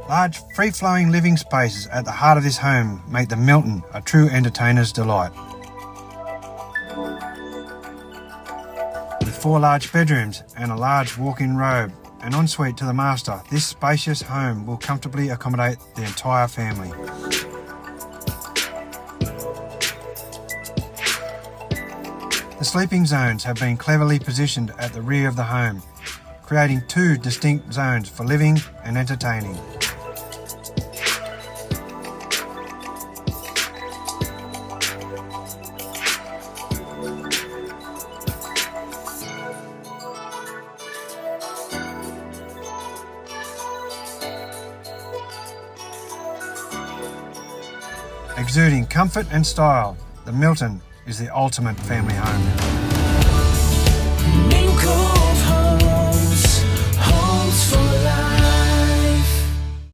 Large, free-flowing living spaces at the heart of this home make the Milton a true entertainer's delight. With 4 large bedrooms and a large walk-in robe, an ensuite to the master, this spacious home will comfortably accommodate the entire family. The sleeping zones have been cleverly positioned at the rear of the home, creating 2 distinct zones for living and entertaining. Exuding comfort and style, the Milton is the ultimate family home.